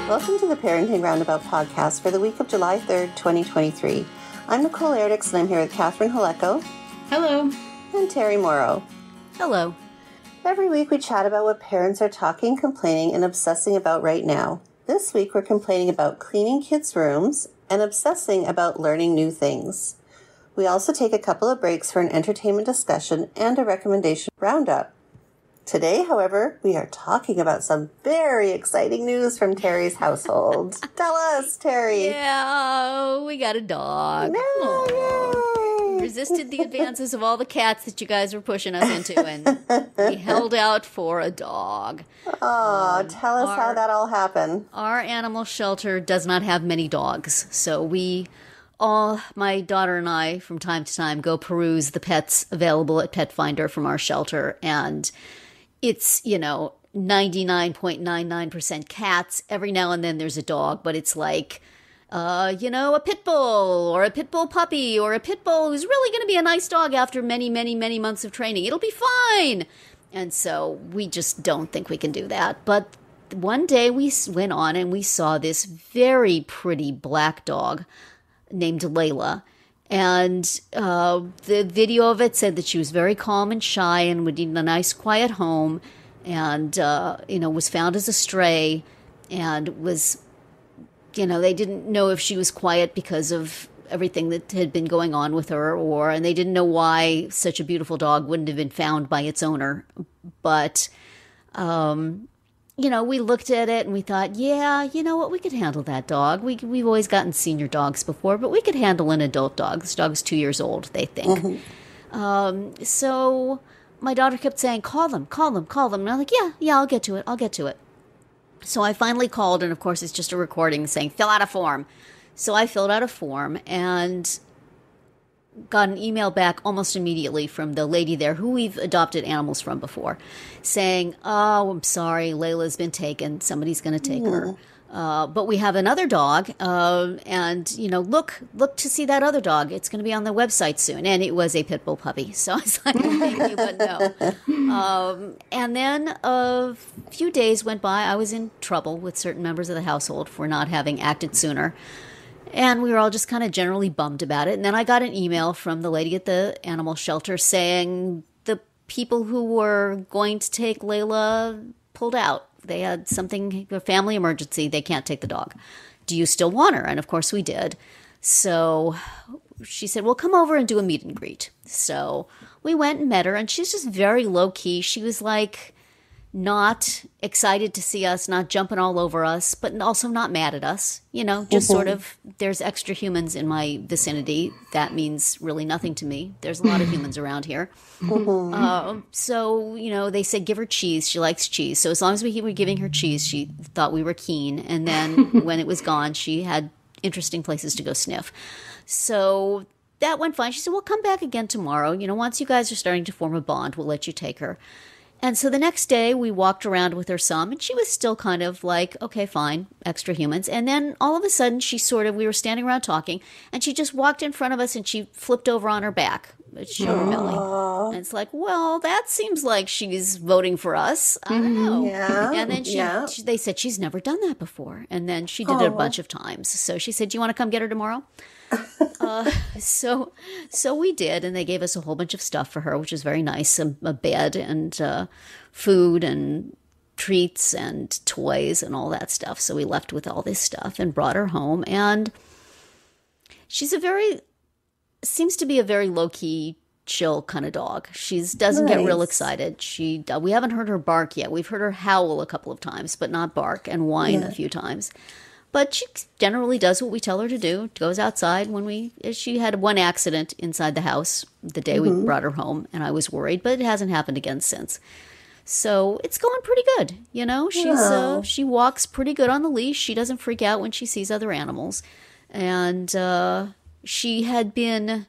Welcome to the Parenting Roundabout podcast for the week of July 3rd, 2023. I'm Nicole Erdix, and I'm here with Catherine Haleko. Hello. And Terry Morrow. Hello. Every week we chat about what parents are talking, complaining, and obsessing about right now. This week we're complaining about cleaning kids' rooms and obsessing about learning new things. We also take a couple of breaks for an entertainment discussion and a recommendation roundup. Today, however, we are talking about some very exciting news from Terry's household. Tell us, Terry. Yeah, we got a dog. No, Resisted the advances of all the cats that you guys were pushing us into, and we held out for a dog. Oh, tell us how that all happened. Our animal shelter does not have many dogs, so my daughter and I, from time to time, go peruse the pets available at Pet Finder from our shelter, and it's, 99.99% cats. Every now and then there's a dog, but it's like, a pit bull or a pit bull puppy or a pit bull who's really going to be a nice dog after many, many, many months of training. It'll be fine. And so we just don't think we can do that. But one day we went on and we saw this very pretty black dog named Layla. And the video of it said that she was very calm and shy and would need a nice quiet home, and was found as a stray, and was, they didn't know if she was quiet because of everything that had been going on with her, and they didn't know why such a beautiful dog wouldn't have been found by its owner. But we looked at it and we thought, yeah, you know what, we could handle that dog. We've always gotten senior dogs before, but we could handle an adult dog. This dog's 2 years old, they think. Mm-hmm. So my daughter kept saying, call them. And I'm like, yeah, I'll get to it. So I finally called, and of course it's just a recording saying, fill out a form. So I filled out a form and got an email back almost immediately from the lady there who we've adopted animals from before, saying, oh, I'm sorry, Layla's been taken. Somebody's going to take her. But we have another dog, and, look to see that other dog. It's going to be on the website soon. And it was a pit bull puppy. So I was like, thank you, but no. And then a few days went by. I was in trouble with certain members of the household for not having acted sooner. And we were all just kind of generally bummed about it. And then I got an email from the lady at the animal shelter saying the people who were going to take Layla pulled out. They had a family emergency. They can't take the dog. Do you still want her? And of course we did. So she said, well, come over and do a meet and greet. So we went and met her, and she's just very low key. She was like not excited to see us, not jumping all over us, but also not mad at us. Just sort of, there's extra humans in my vicinity. That means really nothing to me. There's a lot of humans around here. So, they said, give her cheese. She likes cheese. So as long as we were giving her cheese, she thought we were keen. And then when it was gone, she had interesting places to go sniff. So that went fine. She said, well, come back again tomorrow. Once you guys are starting to form a bond, we'll let you take her. And so the next day we walked around with her some, and she was still kind of like, okay, fine, extra humans. And then all of a sudden we were standing around talking, and she just walked in front of us and she flipped over on her back, showed her belly. And it's like, well, that seems like she's voting for us. I don't know. Yeah. And then they said she's never done that before. And then she did it a bunch of times. So she said, do you want to come get her tomorrow? So we did, and they gave us a whole bunch of stuff for her, which was very nice, a bed and food and treats and toys and all that stuff. So we left with all this stuff and brought her home, and she's seems to be a very low-key, chill kind of dog. She doesn't get real excited. We haven't heard her bark yet. We've heard her howl a couple of times, but not bark, and whine a few times. But she generally does what we tell her to do. Goes outside she had one accident inside the house the day we brought her home, and I was worried, but it hasn't happened again since. So it's going pretty good. She walks pretty good on the leash. She doesn't freak out when she sees other animals. And she had been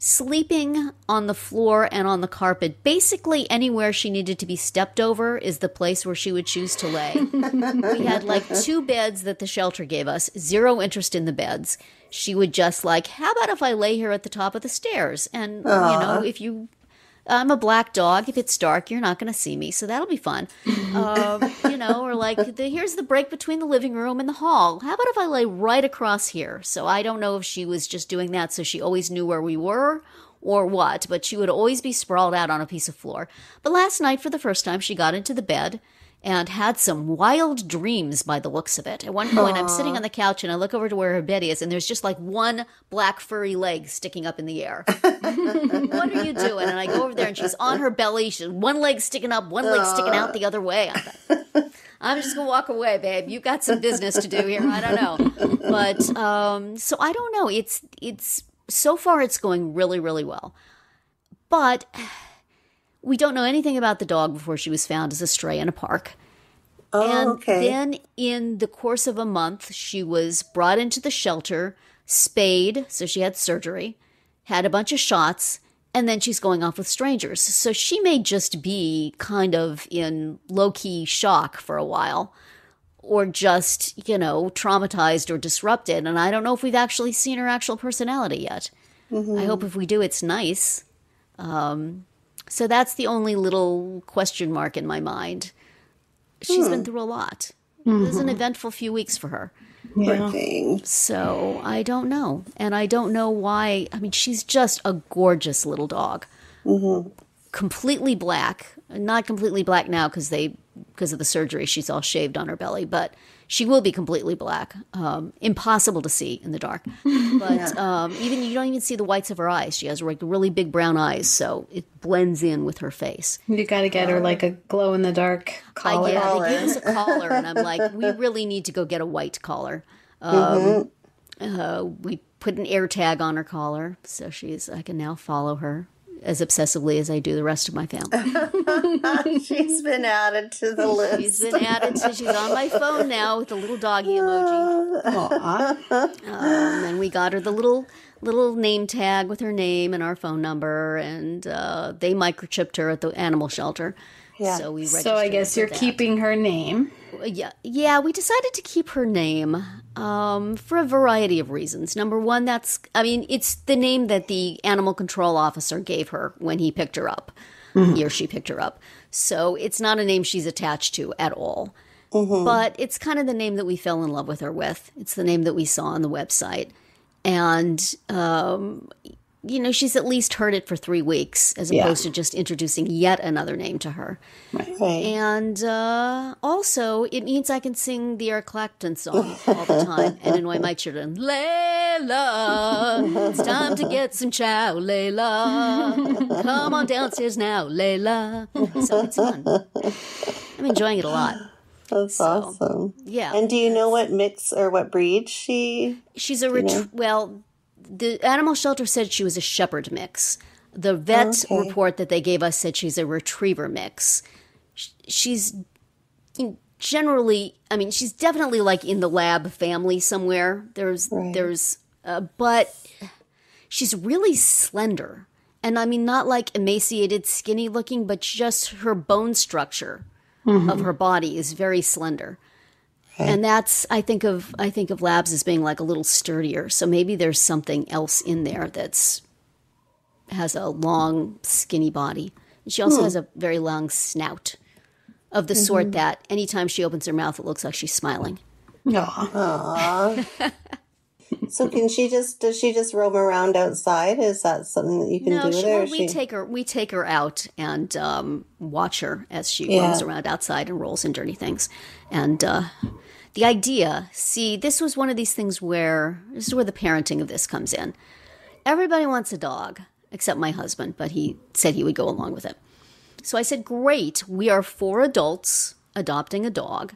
sleeping on the floor and on the carpet. Basically anywhere she needed to be stepped over is the place where she would choose to lay. We had like 2 beds that the shelter gave us, 0 interest in the beds. She would just how about if I lay here at the top of the stairs? And, if you I'm a black dog. If it's dark, you're not going to see me, so that'll be fun. Or like, here's the break between the living room and the hall. How about if I lay right across here? So I don't know if she was just doing that so she always knew where we were or what, but she would always be sprawled out on a piece of floor. But last night, for the first time, she got into the bed and had some wild dreams by the looks of it. At one point, I'm sitting on the couch and I look over to where her bed is, and there's just like one black furry leg sticking up in the air. What are you doing? And I go over there and she's on her belly. She's one leg sticking up, one leg sticking out the other way. I'm just going to walk away, babe. You got some business to do here. I don't know. But, so I don't know. It's so far it's going really, really well. But we don't know anything about the dog before she was found as a stray in a park. And then in the course of a month, she was brought into the shelter, spayed, so she had surgery, had a bunch of shots, and then she's going off with strangers. So she may just be kind of in low-key shock for a while, or just, traumatized or disrupted. And I don't know if we've actually seen her actual personality yet. Mm-hmm. I hope if we do, it's nice. So that's the only little question mark in my mind. She's been through a lot. Mm-hmm. It was an eventful few weeks for her. Yeah. So I don't know. And I don't know why. I mean, she's just a gorgeous little dog. Mm-hmm. Completely black. Not completely black now because of the surgery. She's all shaved on her belly. But she will be completely black. Impossible to see in the dark. But even you don't even see the whites of her eyes. She has like really big brown eyes. So it blends in with her face. You got to get her like a glow-in-the-dark collar. They give us a collar. And I'm like, we really need to go get a white collar. We put an air tag on her collar. So I can now follow her as obsessively as I do the rest of my family. She's been added to the list. She's on my phone now with the little doggy emoji. And we got her the little name tag with her name and our phone number, and they microchipped her at the animal shelter. Yeah. So I guess you're keeping her name. Yeah, we decided to keep her name for a variety of reasons. Number one, it's the name that the animal control officer gave her when he picked her up, he or she picked her up. So it's not a name she's attached to at all. Mm-hmm. But it's kind of the name that we fell in love with her with. It's the name that we saw on the website. And, she's at least heard it for 3 weeks as opposed to just introducing yet another name to her. Right. And also, it means I can sing the Eric Clapton song all the time and annoy my children. Layla, it's time to get some chow, Layla. Come on downstairs now, Layla. So it's fun. I'm enjoying it a lot. That's awesome. Yeah. And do you know what mix or what breed she's the animal shelter said she was a shepherd mix. The vet report that they gave us said she's a retriever mix. She's generally, she's definitely like in the lab family somewhere. But she's really slender. And not like emaciated, skinny looking, but just her bone structure of her body is very slender. And that's I think of labs as being like a little sturdier. So maybe there's something else in there has a long, skinny body. And she also has a very long snout of the sort that anytime she opens her mouth, it looks like she's smiling. Aww. So does she just roam around outside? Is that something that you can do with her? We take her out and watch her as she roams around outside and rolls in dirty things. And the idea, this was one of these things this is where the parenting of this comes in. Everybody wants a dog, except my husband, but he said he would go along with it. So I said, great, we are 4 adults adopting a dog,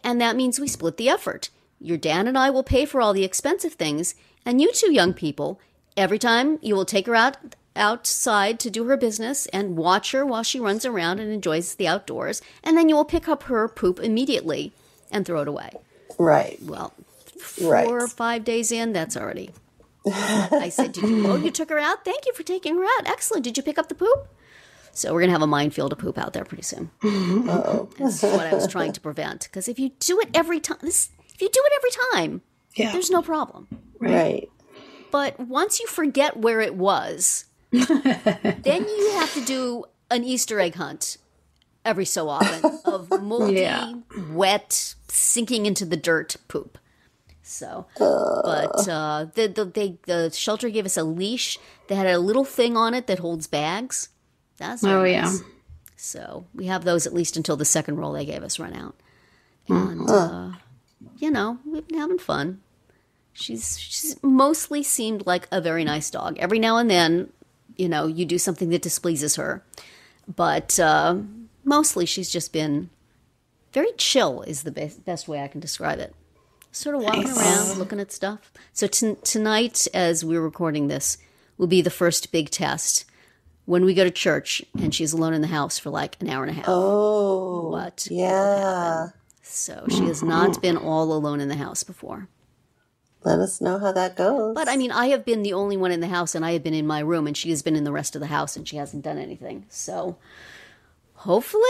and that means we split the effort. Your dad and I will pay for all the expensive things, and you 2 young people, every time you will take her outside to do her business and watch her while she runs around and enjoys the outdoors, and then you will pick up her poop immediately and throw it away. Right. Well, 4 or 5 days in, that's already. I said, you took her out? Thank you for taking her out. Excellent. Did you pick up the poop? So we're going to have a minefield of poop out there pretty soon. Uh-oh. This is what I was trying to prevent. Because if you do it every time, there's no problem. Right. But once you forget where it was, Then you have to do an Easter egg hunt every so often of moldy, wet, sinking into the dirt poop. So, but the shelter gave us a leash that had a little thing on it that holds bags. That's very nice. So we have those at least until the second roll they gave us run out. And, we've been having fun. She's mostly seemed like a very nice dog. Every now and then, you do something that displeases her. But mostly she's just been very chill is the best way I can describe it. Sort of walking around, looking at stuff. So tonight, as we're recording this, will be the first big test when we go to church and she's alone in the house for like an hour and a half. Oh, what will happen? So she has not been all alone in the house before. Let us know how that goes. But I mean, I have been the only one in the house and I have been in my room and she has been in the rest of the house and she hasn't done anything. So hopefully,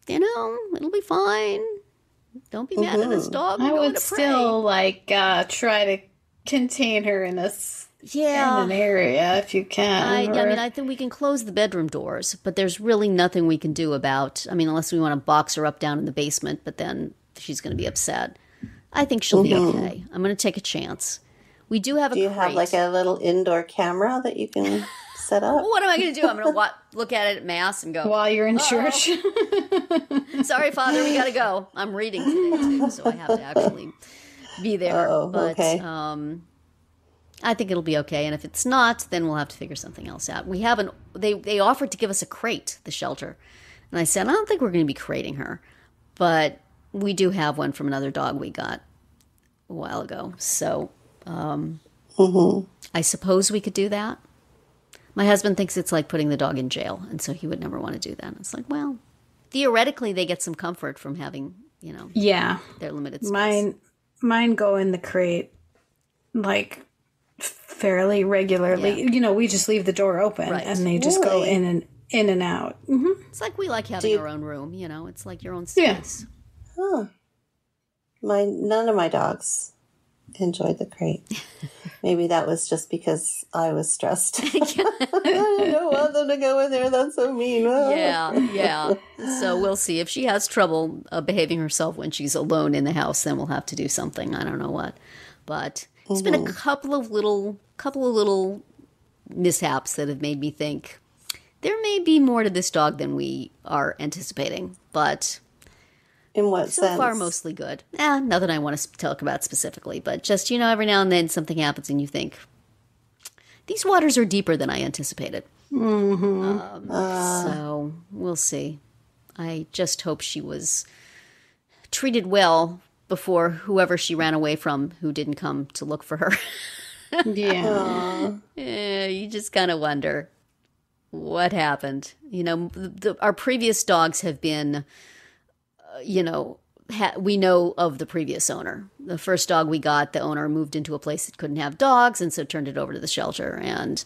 it'll be fine. Don't be mad at us, dog. I would still try to contain her in in an area if you can. I think we can close the bedroom doors, but there's really nothing we can do about. Unless we want to box her up down in the basement, but then she's going to be upset. I think she'll be okay. I'm going to take a chance. We do have a crate. Do you have like a little indoor camera that you can set up? What am I going to do? I'm going to look at it at Mass and go, while you're in church. Sorry, Father, we got to go. I'm reading today, too, so I have to actually be there. But okay. I think it'll be okay. And if it's not, then we'll have to figure something else out. We haven't. They offered to give us a crate, the shelter. And I said, I don't think we're going to be crating her. But we do have one from another dog we got a while ago. So I suppose we could do that. My husband thinks it's like putting the dog in jail, and so he would never want to do that. And it's like, well, theoretically, they get some comfort from having, their limited space. Mine go in the crate, like, fairly regularly. Yeah. We just leave the door open, and they just go in and out. Mm-hmm. It's like we like having our own room, It's like your own space. Huh. None of my dogs enjoyed the crate. Maybe that was just because I was stressed. I don't want them to go in there. That's so mean. Yeah. So we'll see. If she has trouble behaving herself when she's alone in the house, then we'll have to do something. I don't know what. But it's been a couple of little mishaps that have made me think there may be more to this dog than we are anticipating. But in what sense? So far, mostly good. Nothing I want to talk about specifically, but just, every now and then something happens and you think, these waters are deeper than I anticipated. Mm-hmm. So we'll see. I just hope she was treated well before whoever she ran away from who didn't come to look for her. Yeah. You just kind of wonder what happened. Our previous dogs have been... we know of the previous owner. The first dog we got, the owner moved into a place that couldn't have dogs, and so turned it over to the shelter. And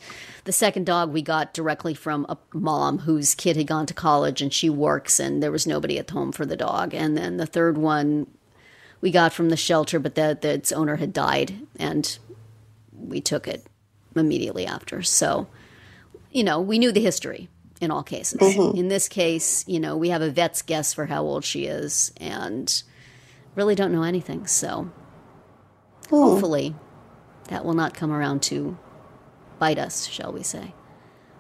the second dog we got directly from a mom whose kid had gone to college, and she works, and there was nobody at home for the dog. And then the third one we got from the shelter, but its owner had died, and we took it immediately after. So, we knew the history. In all cases. Mm-hmm. In this case, we have a vet's guess for how old she is and really don't know anything. So hopefully that will not come around to bite us, shall we say.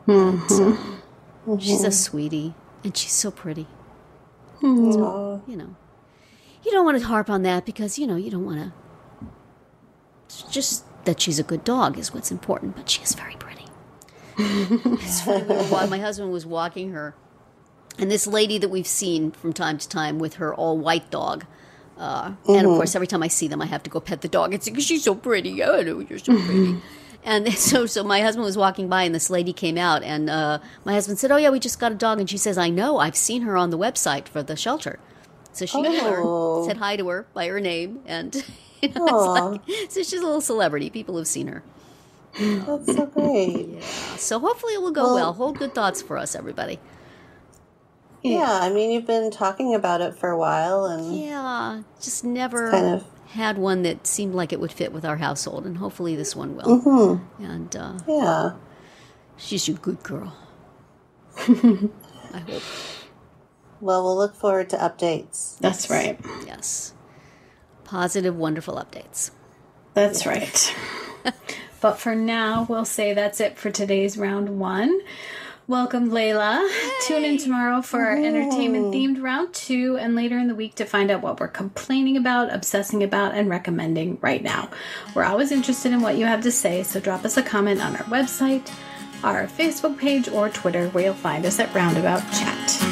Mm-hmm. But, she's a sweetie and she's so pretty. Mm-hmm. So, you don't want to harp on that because, you don't want to. It's just that she's a good dog is what's important, but she is very pretty. My husband was walking her, and this lady that we've seen from time to time with her all-white dog, and of course, every time I see them, I have to go pet the dog. It's because she's so pretty. Oh, no, you're so pretty. And so my husband was walking by, and this lady came out, and my husband said, "Oh yeah, we just got a dog," and she says, "I know, I've seen her on the website for the shelter." So she said hi to her by her name, and it's like, so she's a little celebrity. People have seen her. That's so great. Yeah. So hopefully it will go well. Hold good thoughts for us, everybody. Yeah, you've been talking about it for a while, and just never had one that seemed like it would fit with our household, and hopefully this one will. Mm-hmm. And She's your good girl. I hope. Well, we'll look forward to updates. That's right. Yes. Positive, wonderful updates. That's right. But for now, we'll say that's it for today's round 1. Welcome, Layla. Yay! Tune in tomorrow for our entertainment-themed round 2 and later in the week to find out what we're complaining about, obsessing about, and recommending right now. We're always interested in what you have to say, so drop us a comment on our website, our Facebook page, or Twitter, where you'll find us at Roundabout Chat.